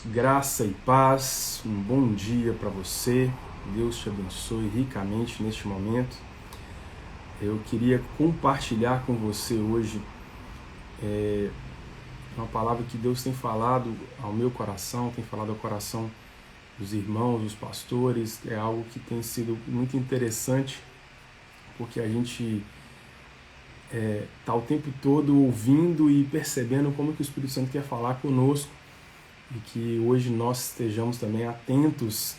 Graça e paz, um bom dia para você, Deus te abençoe ricamente neste momento. Eu queria compartilhar com você hoje uma palavra que Deus tem falado ao meu coração, tem falado ao coração dos irmãos, dos pastores. É algo que tem sido muito interessante, porque a gente está o tempo todo ouvindo e percebendo como que o Espírito Santo quer falar conosco, e que hoje nós estejamos também atentos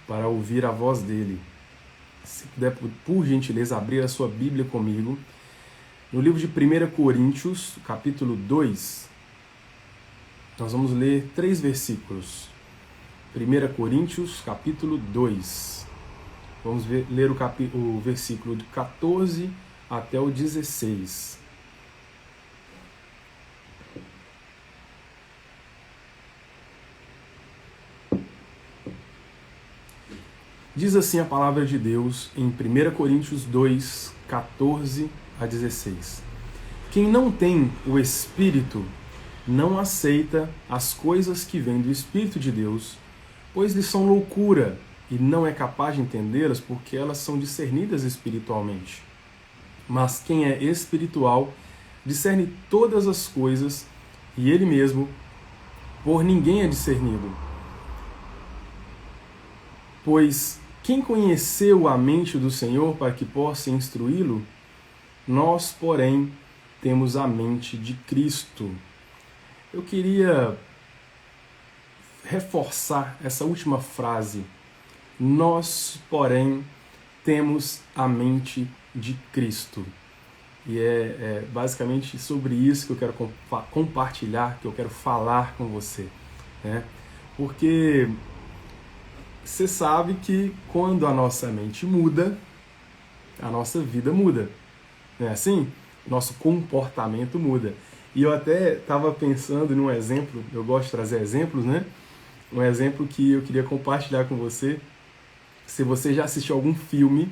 para ouvir a voz dele. Se puder, por gentileza, abrir a sua Bíblia comigo, no livro de 1 Coríntios, capítulo 2, nós vamos ler 3 versículos. 1 Coríntios, capítulo 2. Vamos ler o versículo do 14 até o 16. Diz assim a palavra de Deus em 1 Coríntios 2, 14 a 16. Quem não tem o Espírito não aceita as coisas que vêm do Espírito de Deus, pois lhes são loucura e não é capaz de entendê-las porque elas são discernidas espiritualmente. Mas quem é espiritual discerne todas as coisas e ele mesmo por ninguém é discernido. Pois quem conheceu a mente do Senhor para que possa instruí-lo? Nós, porém, temos a mente de Cristo. Eu queria reforçar essa última frase. Nós, porém, temos a mente de Cristo. E é basicamente sobre isso que eu quero compartilhar, que eu quero falar com você, né? Porque você sabe que quando a nossa mente muda, a nossa vida muda. Não é assim? Nosso comportamento muda. E eu até estava pensando num exemplo, eu gosto de trazer exemplos, né? Um exemplo que eu queria compartilhar com você. Se você já assistiu algum filme,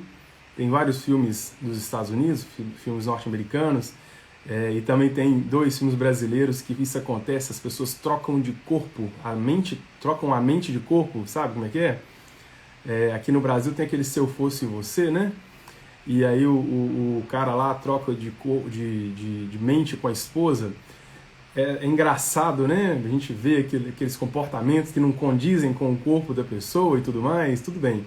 tem vários filmes dos Estados Unidos, filmes norte-americanos, e também tem 2 filmes brasileiros que isso acontece, as pessoas trocam de corpo, trocam a mente de corpo, sabe como é que é? Aqui no Brasil tem aquele Se Eu Fosse Você, né? E aí o cara lá troca de mente com a esposa. É engraçado, né? A gente vê aqueles comportamentos que não condizem com o corpo da pessoa e tudo mais, tudo bem.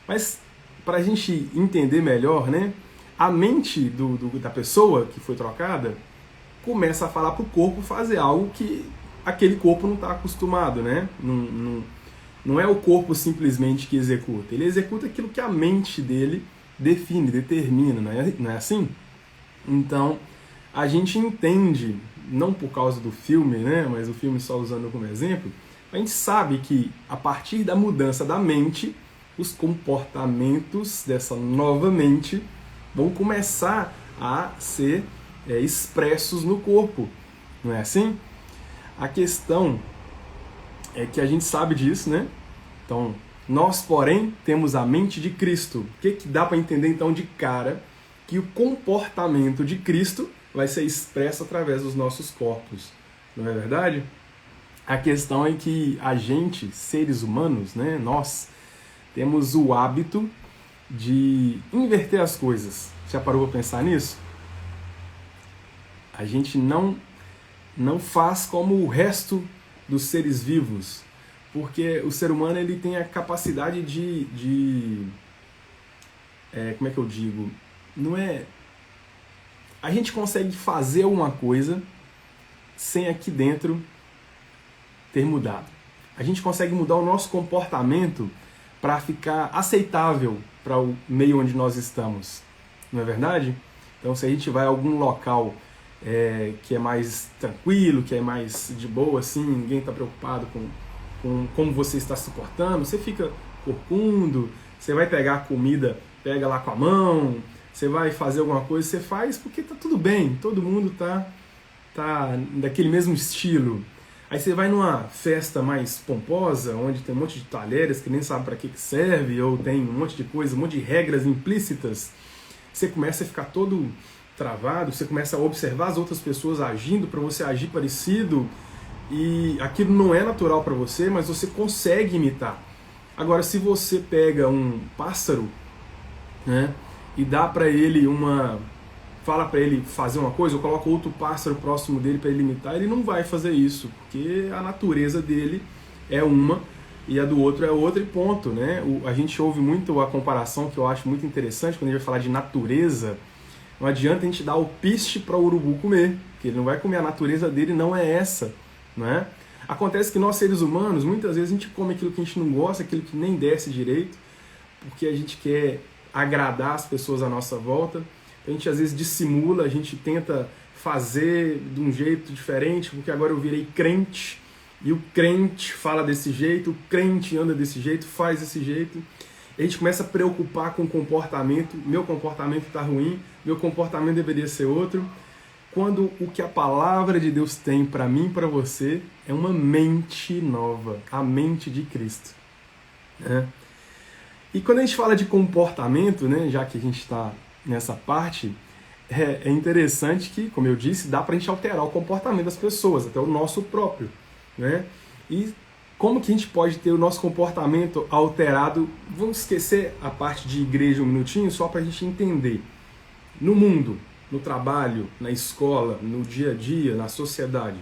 Mas para a gente entender melhor, né? A mente da pessoa que foi trocada começa a falar para o corpo fazer algo que aquele corpo não está acostumado, né? Não é o corpo simplesmente que executa, ele executa aquilo que a mente dele define, determina, não é assim? Então, a gente entende, não por causa do filme, né? Mas o filme só usando como exemplo, a gente sabe que a partir da mudança da mente, os comportamentos dessa nova mente vão começar a ser expressos no corpo, não é assim? A questão é que a gente sabe disso, né? Então, nós, porém, temos a mente de Cristo. O que dá para entender, então, de cara, que o comportamento de Cristo vai ser expresso através dos nossos corpos, não é verdade? A questão é que a gente, seres humanos, né, nós, temos o hábito de inverter as coisas. Já parou para pensar nisso? A gente não faz como o resto dos seres vivos, porque o ser humano ele tem a capacidade como é que eu digo? A gente consegue fazer alguma coisa sem aqui dentro ter mudado. A gente consegue mudar o nosso comportamento para ficar aceitável para o meio onde nós estamos, não é verdade? Então, se a gente vai a algum local que é mais tranquilo, que é mais de boa, assim, ninguém está preocupado com como você está se portando, você fica corcunda, você vai pegar a comida, pega lá com a mão, você vai fazer alguma coisa, você faz porque tá tudo bem, todo mundo tá daquele mesmo estilo. Aí você vai numa festa mais pomposa, onde tem um monte de talheres que nem sabe para que serve, ou tem um monte de coisa, um monte de regras implícitas, você começa a ficar todo travado, você começa a observar as outras pessoas agindo para você agir parecido, e aquilo não é natural para você, mas você consegue imitar. Agora, se você pega um pássaro, né, e dá para ele fala para ele fazer uma coisa, ou coloca outro pássaro próximo dele para ele imitar, ele não vai fazer isso, porque a natureza dele é uma e a do outro é outra e ponto, né? A gente ouve muito a comparação que eu acho muito interessante quando a gente vai falar de natureza. Não adianta a gente dar alpiste para o urubu comer, porque ele não vai comer, a natureza dele não é essa, né? Acontece que nós seres humanos, muitas vezes a gente come aquilo que a gente não gosta, aquilo que nem desce direito, porque a gente quer agradar as pessoas à nossa volta. A gente às vezes dissimula, a gente tenta fazer de um jeito diferente, porque agora eu virei crente, e o crente fala desse jeito, o crente anda desse jeito, faz desse jeito. E a gente começa a preocupar com o comportamento, meu comportamento está ruim, meu comportamento deveria ser outro, quando o que a palavra de Deus tem para mim e para você é uma mente nova, a mente de Cristo. Né? E quando a gente fala de comportamento, né, já que a gente está nessa parte, é interessante que, como eu disse, dá para a gente alterar o comportamento das pessoas, até o nosso próprio. Né? E como que a gente pode ter o nosso comportamento alterado? Vamos esquecer a parte de igreja um minutinho, só para a gente entender. No mundo, no trabalho, na escola, no dia a dia, na sociedade,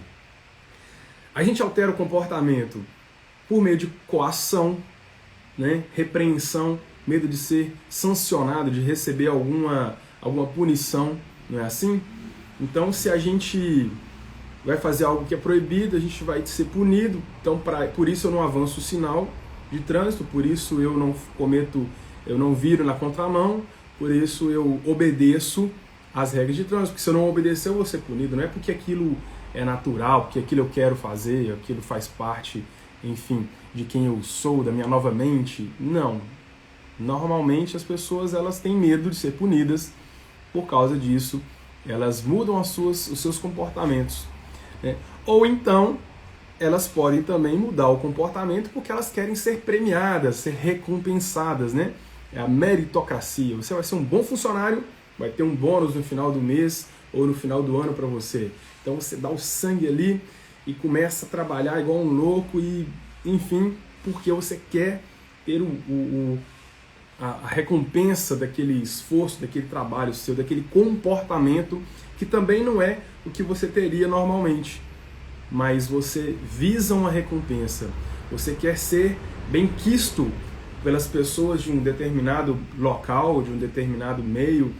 a gente altera o comportamento por meio de coação, né? Repreensão, medo de ser sancionado, de receber alguma punição, não é assim? Então, se a gente vai fazer algo que é proibido, a gente vai ser punido. Então, por isso eu não avanço o sinal de trânsito, por isso eu não viro na contramão, por isso eu obedeço às regras de trânsito, porque se eu não obedecer eu vou ser punido. Não é porque aquilo é natural, porque aquilo eu quero fazer, aquilo faz parte, enfim, de quem eu sou, da minha nova mente. Não. Normalmente as pessoas elas têm medo de ser punidas por causa disso. Elas mudam os seus comportamentos. Né? Ou então, elas podem também mudar o comportamento porque elas querem ser premiadas, ser recompensadas. Né? É a meritocracia. Você vai ser um bom funcionário, vai ter um bônus no final do mês ou no final do ano para você. Então você dá o sangue ali e começa a trabalhar igual um louco e, enfim, porque você quer ter a recompensa daquele esforço, daquele trabalho seu, daquele comportamento que também não é o que você teria normalmente, mas você visa uma recompensa, você quer ser benquisto pelas pessoas de um determinado local, de um determinado meio,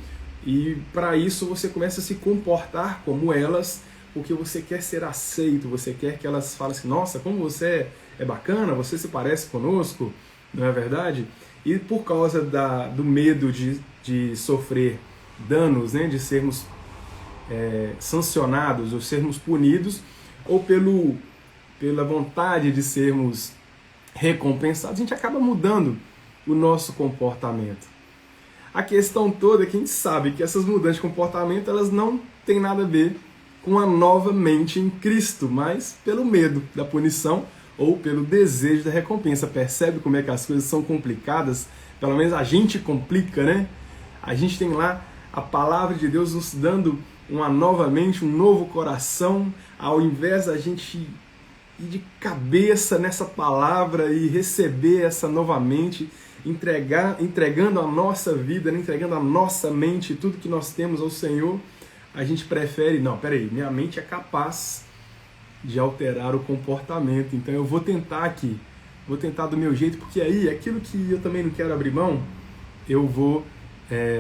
e para isso você começa a se comportar como elas, porque você quer ser aceito, você quer que elas falem assim, nossa, como você é bacana, você se parece conosco, não é verdade? E por causa do medo de sofrer danos, né, de sermos sancionados ou sermos punidos, ou pela vontade de sermos recompensados, a gente acaba mudando o nosso comportamento. A questão toda é que a gente sabe que essas mudanças de comportamento elas não têm nada a ver com a nova mente em Cristo, mas pelo medo da punição ou pelo desejo da recompensa. Percebe como é que as coisas são complicadas? Pelo menos a gente complica, né? A gente tem lá a palavra de Deus nos dando uma nova mente, um novo coração, ao invés da gente ir de cabeça nessa palavra e receber essa nova mente, entregando a nossa vida, entregando a nossa mente, tudo que nós temos ao Senhor, a gente prefere, não, peraí, minha mente é capaz de alterar o comportamento, então eu vou tentar aqui, vou tentar do meu jeito, porque aí aquilo que eu também não quero abrir mão, eu vou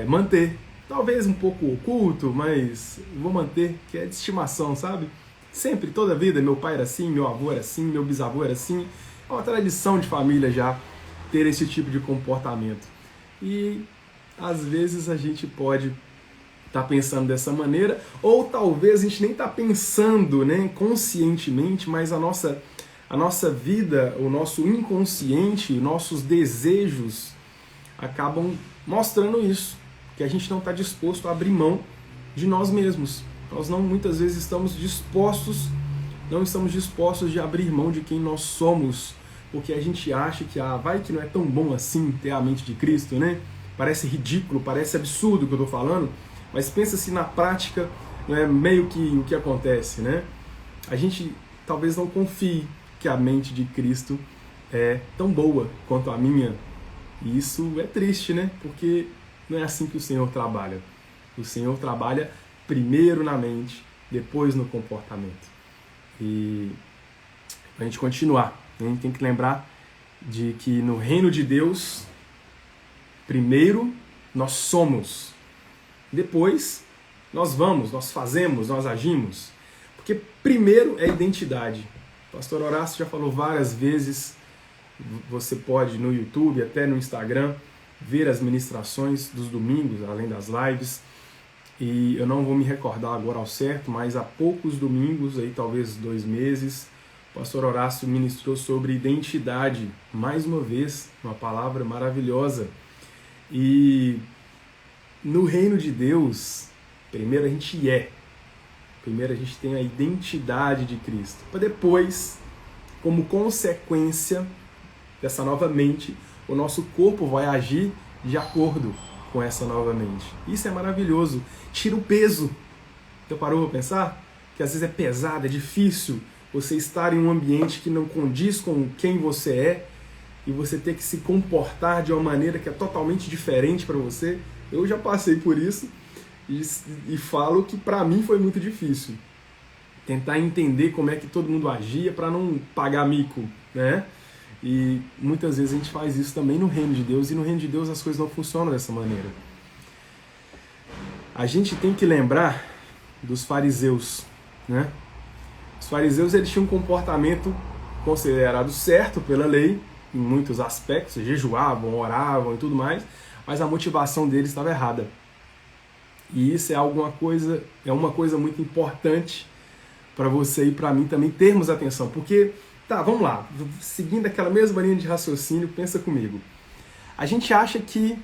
manter. Talvez um pouco oculto, mas vou manter, que é de estimação, sabe? Sempre, toda a vida, meu pai era assim, meu avô era assim, meu bisavô era assim. É uma tradição de família já ter esse tipo de comportamento. E às vezes a gente pode estar pensando dessa maneira, ou talvez a gente nem está pensando, né, conscientemente, mas a nossa vida, o nosso inconsciente, nossos desejos acabam mostrando isso, que a gente não está disposto a abrir mão de nós mesmos. Nós não, muitas vezes, não estamos dispostos de abrir mão de quem nós somos, porque a gente acha que vai que não é tão bom assim ter a mente de Cristo, né? Parece ridículo, parece absurdo o que eu estou falando, mas pensa se na prática não é meio que o que acontece, né? A gente talvez não confie que a mente de Cristo é tão boa quanto a minha. E isso é triste, né? Porque não é assim que o Senhor trabalha. O Senhor trabalha primeiro na mente, depois no comportamento. E para a gente continuar, a gente tem que lembrar de que no reino de Deus, primeiro nós somos, depois nós vamos, nós fazemos, nós agimos. Porque primeiro é identidade. O pastor Horácio já falou várias vezes, você pode no YouTube, até no Instagram, ver as ministrações dos domingos, além das lives. E eu não vou me recordar agora ao certo, mas há poucos domingos, aí talvez 2 meses, o pastor Horácio ministrou sobre identidade. Mais uma vez, uma palavra maravilhosa. E no reino de Deus, primeiro a gente é. Primeiro a gente tem a identidade de Cristo. Para depois, como consequência dessa nova mente, o nosso corpo vai agir de acordo com essa nova mente. Isso é maravilhoso. Tira o peso. Você parou para pensar? Que às vezes é pesado, é difícil você estar em um ambiente que não condiz com quem você é e você ter que se comportar de uma maneira que é totalmente diferente para você. Eu já passei por isso e falo que para mim foi muito difícil. Tentar entender como é que todo mundo agia para não pagar mico, né? E muitas vezes a gente faz isso também no reino de Deus, e no reino de Deus as coisas não funcionam dessa maneira. A gente tem que lembrar dos fariseus, né? Os fariseus, eles tinham um comportamento considerado certo pela lei, em muitos aspectos, jejuavam, oravam e tudo mais, mas a motivação deles estava errada. E isso é uma coisa muito importante para você e para mim também termos atenção, porque tá, vamos lá, seguindo aquela mesma linha de raciocínio, pensa comigo. A gente acha que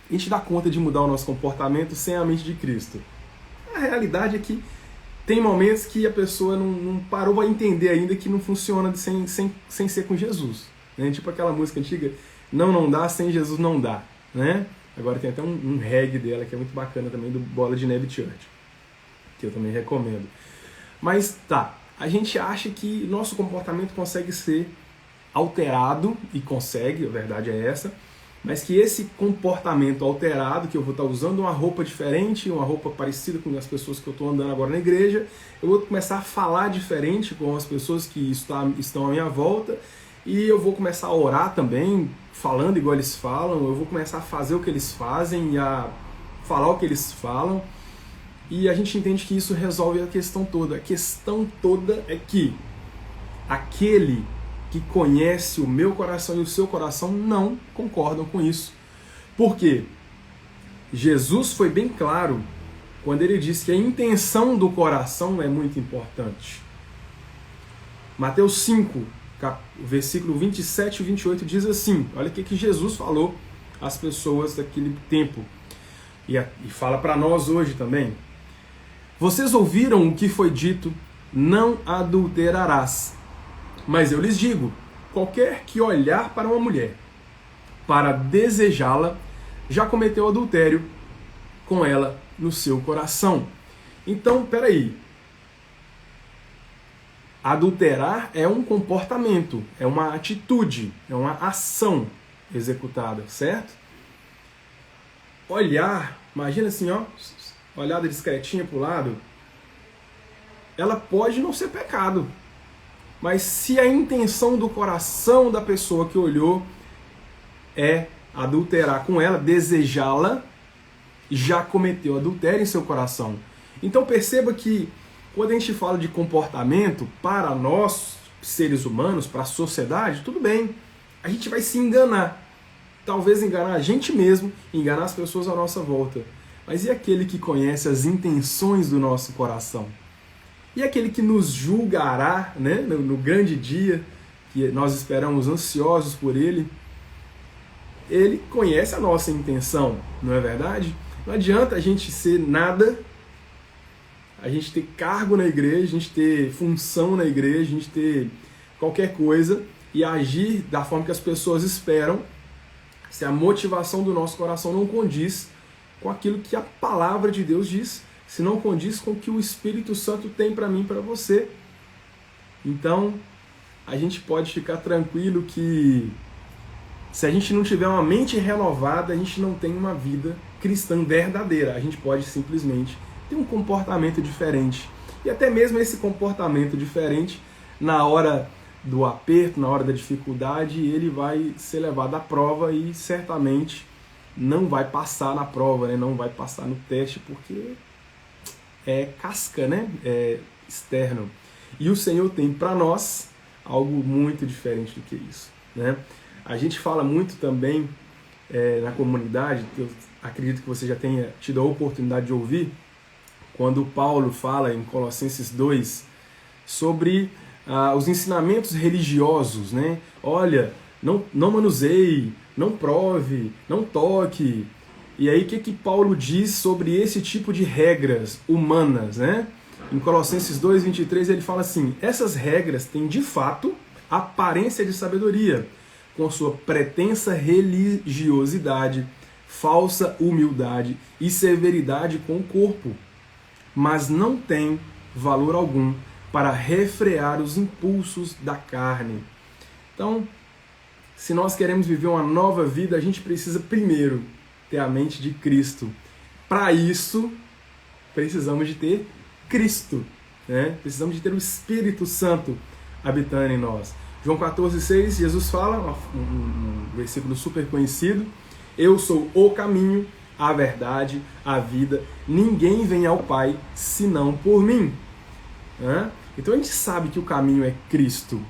a gente dá conta de mudar o nosso comportamento sem a mente de Cristo. A realidade é que tem momentos que a pessoa não parou a entender ainda que não funciona sem ser com Jesus. Né? Tipo aquela música antiga, não dá, sem Jesus não dá. Né? Agora tem até um reggae dela que é muito bacana também, do Bola de Neve Church, que eu também recomendo. Mas tá, a gente acha que nosso comportamento consegue ser alterado, e consegue, a verdade é essa, mas que esse comportamento alterado, que eu vou estar usando uma roupa diferente, uma roupa parecida com as pessoas que eu estou andando agora na igreja, eu vou começar a falar diferente com as pessoas que estão à minha volta, e eu vou começar a orar também, falando igual eles falam, eu vou começar a fazer o que eles fazem e a falar o que eles falam, e a gente entende que isso resolve a questão toda. A questão toda é que aquele que conhece o meu coração e o seu coração não concordam com isso. Por quê? Jesus foi bem claro quando ele disse que a intenção do coração é muito importante. Mateus 5, versículo 27 e 28 diz assim, olha o que Jesus falou às pessoas daquele tempo, e fala para nós hoje também. Vocês ouviram o que foi dito, não adulterarás. Mas eu lhes digo, qualquer que olhar para uma mulher para desejá-la, já cometeu adultério com ela no seu coração. Então, peraí. Adulterar é um comportamento, é uma atitude, é uma ação executada, certo? Olhar, imagina assim, ó, olhada discretinha para o lado, ela pode não ser pecado. Mas se a intenção do coração da pessoa que olhou é adulterar com ela, desejá-la, já cometeu adultério em seu coração. Então perceba que quando a gente fala de comportamento, para nós, seres humanos, para a sociedade, tudo bem. A gente vai se enganar. Talvez enganar a gente mesmo, enganar as pessoas à nossa volta. Mas e aquele que conhece as intenções do nosso coração? E aquele que nos julgará, né, no grande dia, que nós esperamos ansiosos por ele, ele conhece a nossa intenção, não é verdade? Não adianta a gente ser nada, a gente ter cargo na igreja, a gente ter função na igreja, a gente ter qualquer coisa e agir da forma que as pessoas esperam, se a motivação do nosso coração não condiz com aquilo que a palavra de Deus diz, se não condiz com o que o Espírito Santo tem para mim e para você. Então, a gente pode ficar tranquilo que se a gente não tiver uma mente renovada, a gente não tem uma vida cristã verdadeira. A gente pode simplesmente ter um comportamento diferente. E até mesmo esse comportamento diferente, na hora do aperto, na hora da dificuldade, ele vai ser levado à prova e certamente não vai passar na prova, né? Não vai passar no teste, porque é casca, né? É externo. E o Senhor tem para nós algo muito diferente do que isso, né? A gente fala muito também na comunidade, eu acredito que você já tenha tido a oportunidade de ouvir, quando Paulo fala em Colossenses 2 sobre os ensinamentos religiosos, né? Olha, não manuseie, não prove, não toque. E aí o que Paulo diz sobre esse tipo de regras humanas, né? Em Colossenses 2:23 ele fala assim: essas regras têm de fato aparência de sabedoria, com sua pretensa religiosidade, falsa humildade e severidade com o corpo, mas não tem valor algum para refrear os impulsos da carne. Então, se nós queremos viver uma nova vida, a gente precisa primeiro ter a mente de Cristo. Para isso, precisamos de ter Cristo, né? Precisamos de ter o Espírito Santo habitando em nós. João 14,6, Jesus fala, um versículo super conhecido: eu sou o caminho, a verdade, a vida, ninguém vem ao Pai senão por mim. Então a gente sabe que o caminho é Cristo.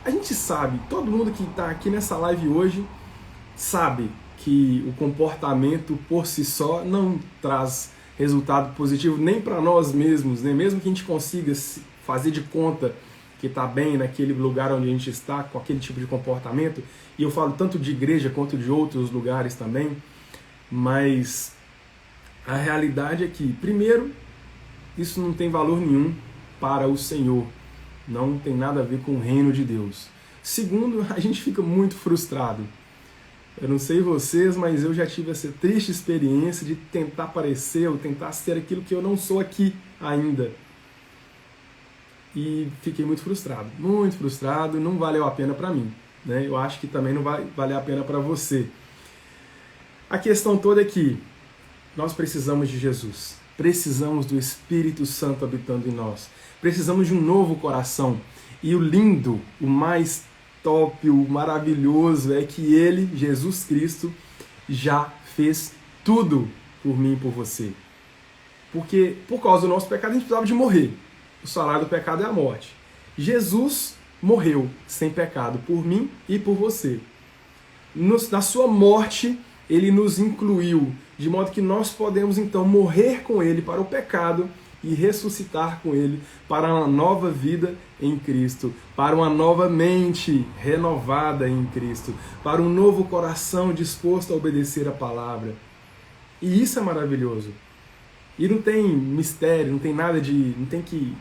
A gente sabe, todo mundo que está aqui nessa live hoje sabe que o comportamento por si só não traz resultado positivo nem para nós mesmos, né? Mesmo que a gente consiga fazer de conta que está bem naquele lugar onde a gente está, com aquele tipo de comportamento, e eu falo tanto de igreja quanto de outros lugares também, mas a realidade é que, primeiro, isso não tem valor nenhum para o Senhor, não tem nada a ver com o reino de Deus. Segundo, a gente fica muito frustrado. Eu não sei vocês, mas eu já tive essa triste experiência de tentar parecer ou tentar ser aquilo que eu não sou aqui ainda. E fiquei muito frustrado, não valeu a pena para mim, né? Eu acho que também não vai valer a pena para você. A questão toda é que nós precisamos de Jesus, precisamos do Espírito Santo habitando em nós, precisamos de um novo coração. E o lindo, o mais top, o maravilhoso é que Ele, Jesus Cristo, já fez tudo por mim e por você. Porque por causa do nosso pecado a gente precisava de morrer. O salário do pecado é a morte. Jesus morreu sem pecado por mim e por você. Na sua morte, Ele nos incluiu, de modo que nós podemos então morrer com Ele para o pecado e ressuscitar com Ele para uma nova vida em Cristo, para uma nova mente renovada em Cristo, para um novo coração disposto a obedecer a palavra. E isso é maravilhoso. E não tem mistério, não tem nada de... não tem que...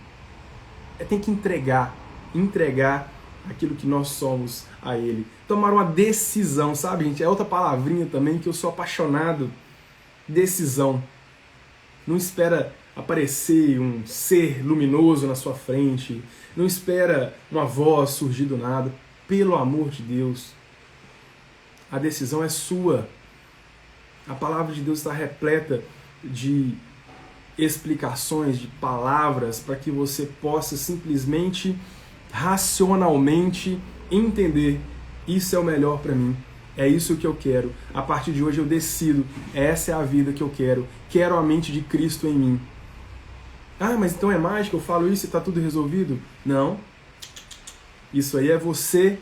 tem que entregar aquilo que nós somos a Ele. Tomar uma decisão, sabe, gente? É outra palavrinha também que eu sou apaixonado. Decisão. Não espera aparecer um ser luminoso na sua frente. Não espera uma voz surgir do nada. Pelo amor de Deus. A decisão é sua. A palavra de Deus está repleta de explicações, de palavras, para que você possa simplesmente, racionalmente entender: isso é o melhor para mim, é isso que eu quero, a partir de hoje eu decido, essa é a vida que eu quero a mente de Cristo em mim. Ah, mas então é mágica, eu falo isso e está tudo resolvido? Não, isso aí é você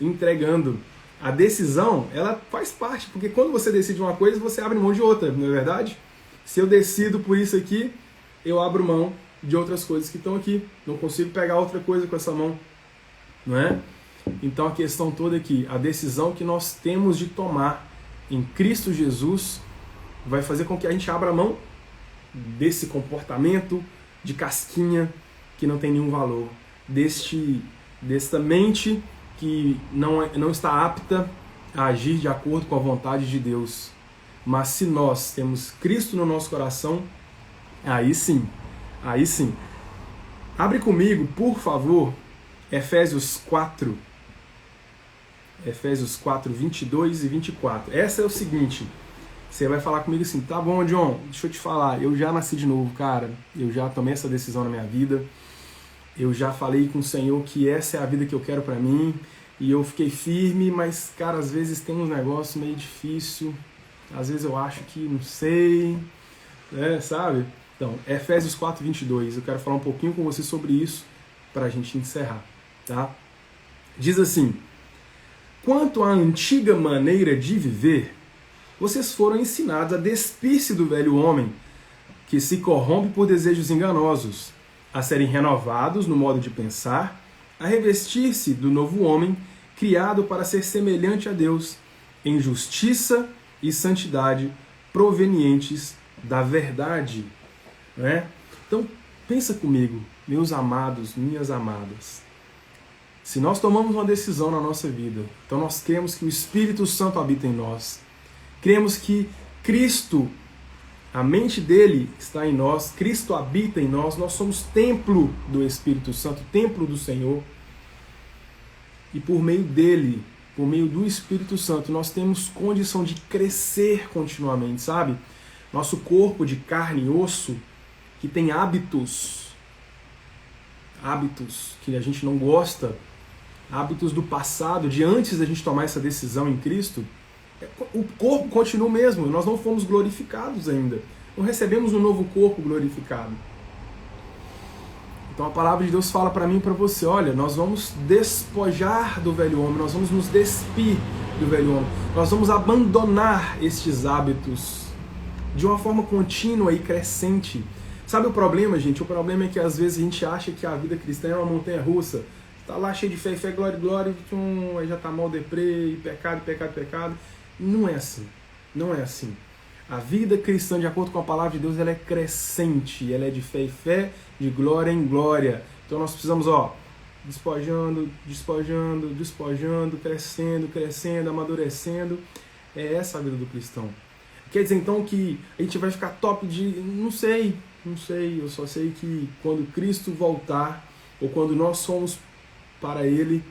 entregando. A decisão, ela faz parte, porque quando você decide uma coisa, você abre mão de outra, não é verdade? Se eu decido por isso aqui, eu abro mão de outras coisas que estão aqui. Não consigo pegar outra coisa com essa mão, não é? Então a questão toda é que a decisão que nós temos de tomar em Cristo Jesus vai fazer com que a gente abra mão desse comportamento de casquinha que não tem nenhum valor, desta mente que não está apta a agir de acordo com a vontade de Deus. Mas se nós temos Cristo no nosso coração, aí sim. Abre comigo, por favor, Efésios 4, 22 e 24. Essa é o seguinte, você vai falar comigo assim, tá bom, John, deixa eu te falar, eu já nasci de novo, cara, eu já tomei essa decisão na minha vida, eu já falei com o Senhor que essa é a vida que eu quero pra mim, e eu fiquei firme, mas, cara, às vezes tem uns negócios meio difícil, às vezes eu acho que não sei, sabe? Então, Efésios 4, 22, eu quero falar um pouquinho com você sobre isso pra gente encerrar, tá? Diz assim, quanto à antiga maneira de viver, vocês foram ensinados a despir-se do velho homem, que se corrompe por desejos enganosos, a serem renovados no modo de pensar, a revestir-se do novo homem, criado para ser semelhante a Deus, em justiça e santidade provenientes da verdade. Né? Então, pensa comigo, meus amados, minhas amadas. Se nós tomamos uma decisão na nossa vida, então nós cremos que o Espírito Santo habita em nós, cremos que Cristo, a mente dele está em nós, Cristo habita em nós, nós somos templo do Espírito Santo, templo do Senhor. E por meio dele, por meio do Espírito Santo, nós temos condição de crescer continuamente, sabe? Nosso corpo de carne e osso, que tem hábitos que a gente não gosta, hábitos do passado, de antes da gente tomar essa decisão em Cristo, o corpo continua o mesmo, nós não fomos glorificados ainda. Não recebemos um novo corpo glorificado. Então a palavra de Deus fala para mim e para você, olha, nós vamos despojar do velho homem, nós vamos nos despir do velho homem, nós vamos abandonar estes hábitos de uma forma contínua e crescente. Sabe o problema, gente? O problema é que às vezes a gente acha que a vida cristã é uma montanha-russa. Tá lá cheio de fé, fé, glória, glória, aí já tá mal deprê, pecado, pecado, pecado. Não é assim. Não é assim. A vida cristã, de acordo com a palavra de Deus, ela é crescente. Ela é de fé em fé, de glória em glória. Então nós precisamos, despojando, despojando, despojando, crescendo, crescendo, amadurecendo. É essa a vida do cristão. Quer dizer então que a gente vai ficar top de... Não sei. Eu só sei que quando Cristo voltar, ou quando nós somos para Ele,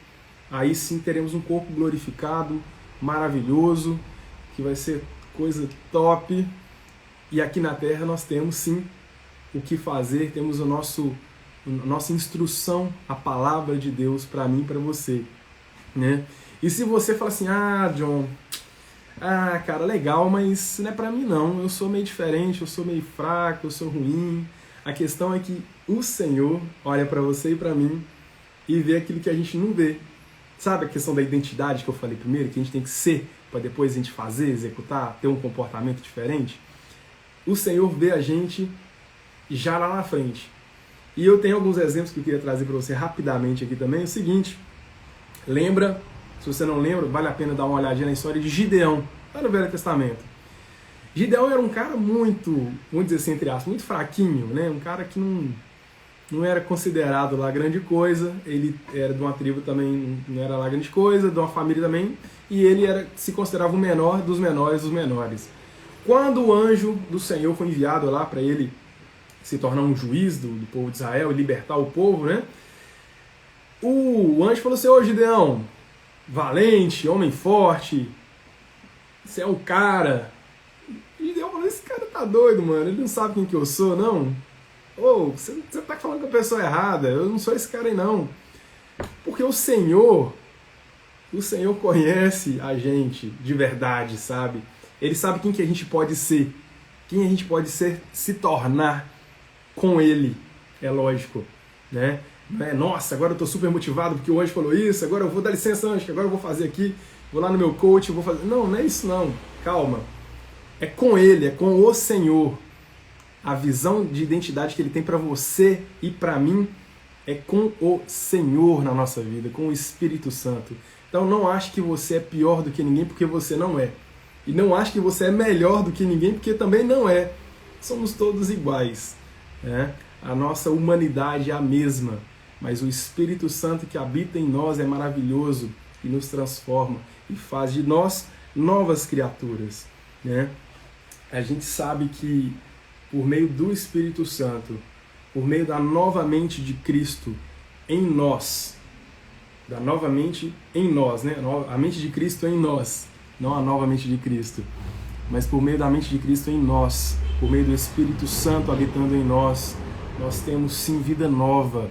aí sim teremos um corpo glorificado, maravilhoso, que vai ser coisa top. E aqui na Terra nós temos sim o que fazer, temos a nossa instrução, a palavra de Deus para mim e para você. Né? E se você fala assim, John, cara, legal, mas não é pra mim não, eu sou meio diferente, eu sou meio fraco, eu sou ruim. A questão é que o Senhor olha pra você e pra mim e vê aquilo que a gente não vê. Sabe a questão da identidade que eu falei primeiro, que a gente tem que ser para depois a gente fazer, executar, ter um comportamento diferente? O Senhor vê a gente já lá na frente. E eu tenho alguns exemplos que eu queria trazer para você rapidamente aqui também. É o seguinte, lembra... Se você não lembra, vale a pena dar uma olhadinha na história de Gideão, lá no Velho Testamento. Gideão era um cara muito, vamos dizer assim, entre aspas, muito fraquinho, né? Um cara que não era considerado lá grande coisa, ele era de uma tribo também, não era lá grande coisa, de uma família também, e ele se considerava o menor dos menores dos menores. Quando o anjo do Senhor foi enviado lá para ele se tornar um juiz do povo de Israel e libertar o povo, né? O anjo falou assim, Gideão, valente, homem forte, você é um cara. E eu falei, esse cara tá doido, mano, ele não sabe quem que eu sou, não? Você tá falando com a pessoa errada, eu não sou esse cara aí, não. Porque o Senhor conhece a gente de verdade, sabe? Ele sabe quem que a gente pode ser, quem a gente pode se tornar com Ele, é lógico, né? Nossa, agora eu tô super motivado porque o anjo falou isso, agora eu vou dar licença, anjo, que agora eu vou fazer aqui, vou lá no meu coach, eu vou fazer... Não é isso não, calma. É com Ele, é com o Senhor. A visão de identidade que Ele tem para você e para mim é com o Senhor na nossa vida, com o Espírito Santo. Então não ache que você é pior do que ninguém porque você não é. E não ache que você é melhor do que ninguém porque também não é. Somos todos iguais, né? A nossa humanidade é a mesma. Mas o Espírito Santo que habita em nós é maravilhoso e nos transforma e faz de nós novas criaturas, né? A gente sabe que por meio do Espírito Santo, por meio da nova mente de Cristo em nós, da nova mente em nós, né? A mente de Cristo em nós, não a nova mente de Cristo, mas por meio da mente de Cristo em nós, por meio do Espírito Santo habitando em nós, nós temos sim vida nova,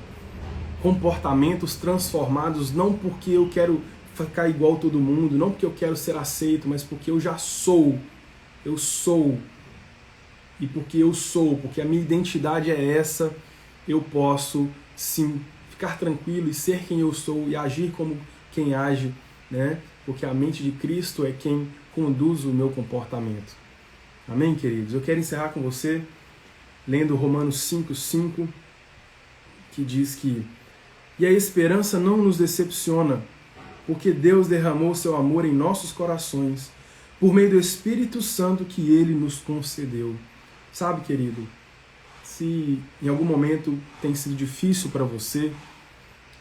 comportamentos transformados, não porque eu quero ficar igual a todo mundo, não porque eu quero ser aceito, mas porque eu já sou, eu sou, e porque eu sou, porque a minha identidade é essa, eu posso sim ficar tranquilo e ser quem eu sou e agir como quem age, né? Porque a mente de Cristo é quem conduz o meu comportamento. Amém, queridos? Eu quero encerrar com você lendo Romanos 5,5, que diz que e a esperança não nos decepciona, porque Deus derramou seu amor em nossos corações, por meio do Espírito Santo que Ele nos concedeu. Sabe, querido, se em algum momento tem sido difícil para você,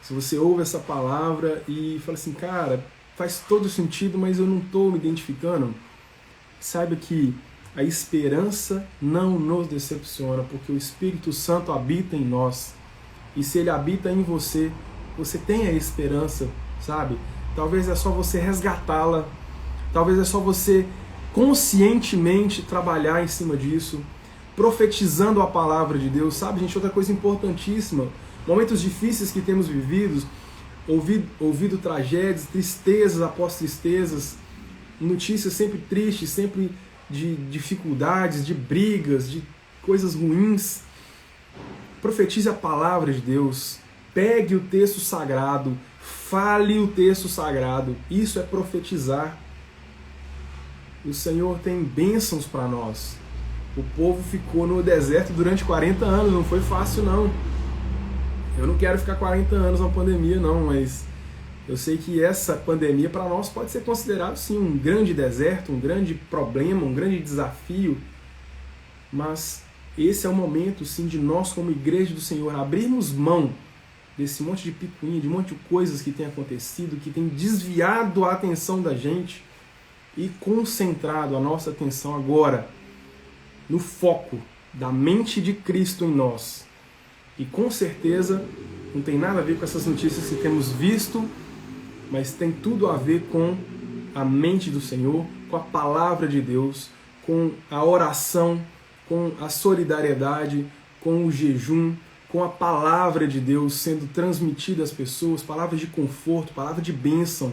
se você ouve essa palavra e fala assim, cara, faz todo sentido, mas eu não estou me identificando, saiba que a esperança não nos decepciona, porque o Espírito Santo habita em nós. E se Ele habita em você, você tem a esperança, sabe? Talvez é só você resgatá-la, talvez é só você conscientemente trabalhar em cima disso, profetizando a palavra de Deus, sabe, gente? Outra coisa importantíssima, momentos difíceis que temos vivido, ouvido tragédias, tristezas após tristezas, notícias sempre tristes, sempre de dificuldades, de brigas, de coisas ruins. Profetize a palavra de Deus, pegue o texto sagrado, fale o texto sagrado, isso é profetizar. O Senhor tem bênçãos para nós. O povo ficou no deserto durante 40 anos, não foi fácil não. Eu não quero ficar 40 anos na pandemia não, mas eu sei que essa pandemia para nós pode ser considerado sim um grande deserto, um grande problema, um grande desafio, mas esse é o momento sim de nós como igreja do Senhor abrirmos mão desse monte de picuinha, de um monte de coisas que tem acontecido, que tem desviado a atenção da gente e concentrado a nossa atenção agora no foco da mente de Cristo em nós. E com certeza não tem nada a ver com essas notícias que temos visto, mas tem tudo a ver com a mente do Senhor, com a palavra de Deus, com a oração, com a solidariedade, com o jejum, com a palavra de Deus sendo transmitida às pessoas, palavras de conforto, palavra de bênção.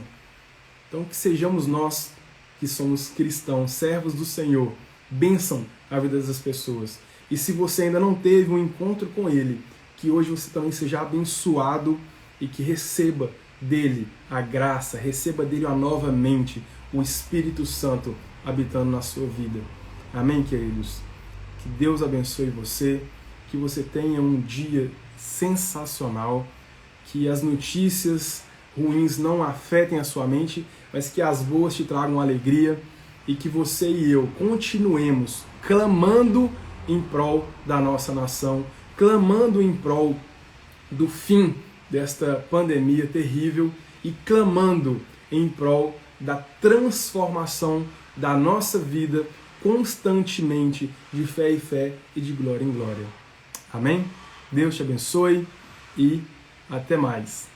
Então que sejamos nós que somos cristãos, servos do Senhor, bênção a vida das pessoas. E se você ainda não teve um encontro com Ele, que hoje você também seja abençoado e que receba dele a graça, receba dele a nova mente, o Espírito Santo habitando na sua vida. Amém, queridos? Que Deus abençoe você, que você tenha um dia sensacional, que as notícias ruins não afetem a sua mente, mas que as boas te tragam alegria e que você e eu continuemos clamando em prol da nossa nação, clamando em prol do fim desta pandemia terrível e clamando em prol da transformação da nossa vida constantemente de fé em fé e de glória em glória. Amém? Deus te abençoe e até mais.